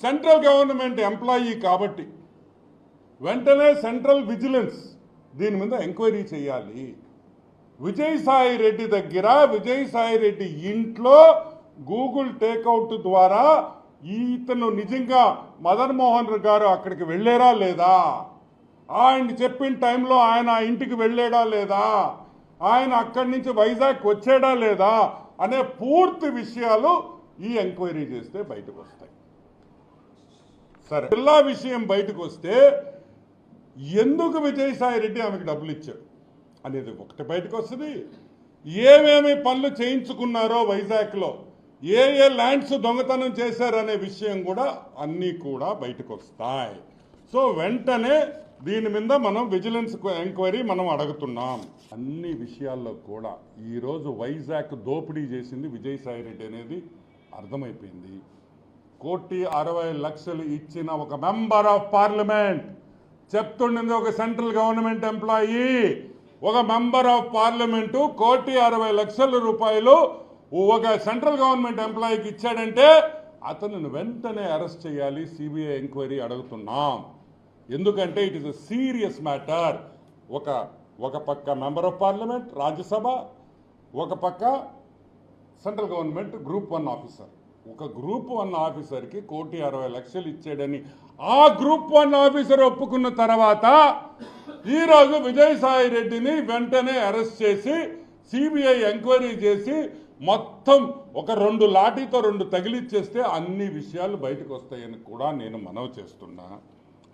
Central government employee కాబట్టి వెంటనే central vigilance దీని మీద ఎంక్వైరీ చేయాలి. విజయసాయి రెడ్డి దగ్గర, విజయసాయి రెడ్డి ఇంట్లో గూగుల్ టేక్అవుట్ ద్వారా ఇతను నిజంగా మదన్ మోహన్ గారు అక్కడికి వెళ్ళారా లేదా, ఆయన చెప్పిన టైంలో ఆయన ఇంటికి వెళ్ళాడా లేదా, ఆయన అక్కడి నుంచి వైజాగ్ వచ్చాడా లేదా అనే పూర్తి విషయాలు ఈ ఎంక్వైరీ చేస్తే బయటకు వస్తాయి. సరే, జిల్లా విషయం బయటకు వస్తే ఎందుకు విజయసాయి రెడ్డి ఆమెకు డబ్బులు ఇచ్చాడు అనేది ఒకటి బయటకు వస్తుంది. ఏమేమి పనులు చేయించుకున్నారో వైజాగ్లో, ఏ ఏ ల్యాండ్స్ దొంగతనం చేశారనే విషయం కూడా అన్నీ కూడా బయటకు వస్తాయి. సో వెంటనే దీని మీద మనం విజిలెన్స్ ఎంక్వైరీ మనం అడుగుతున్నాం. అన్ని విషయాల్లో కూడా ఈరోజు వైజాగ్ దోపిడీ చేసింది విజయసాయి రెడ్డి అనేది అర్థమైపోయింది. 1,60,00,000 ఇచ్చిన ఒక మెంబర్ ఆఫ్ పార్లమెంట్ చెప్తుండేది, ఒక సెంట్రల్ గవర్నమెంట్ ఎంప్లాయీ, ఒక మెంబర్ ఆఫ్ పార్లమెంటు 1,60,00,000 రూపాయలు ఒక సెంట్రల్ గవర్నమెంట్ ఎంప్లాయీకి ఇచ్చాడంటే అతను వెంటనే అరెస్ట్ చేయాలి. సిబిఐ ఎంక్వైరీ అడుగుతున్నాం. ఎందుకంటే it is a serious matter. ఒక పక్క మెంబర్ ఆఫ్ పార్లమెంట్ రాజ్యసభ, ఒక పక్క సెంట్రల్ గవర్నమెంట్ గ్రూప్ 1 ఆఫీసర్. ఒక గ్రూప్ 1 ఆఫీసర్కి 1,60,00,000 ఇచ్చాడని ఆ గ్రూప్ 1 ఆఫీసర్ ఒప్పుకున్న తర్వాత ఈరోజు విజయసాయి రెడ్డిని వెంటనే అరెస్ట్ చేసి సిబిఐ ఎంక్వైరీ చేసి మొత్తం ఒక 2 లాఠీతో 2 తగిలిచ్చేస్తే అన్ని విషయాలు బయటకు వస్తాయని కూడా నేను మనవి చేస్తున్నా.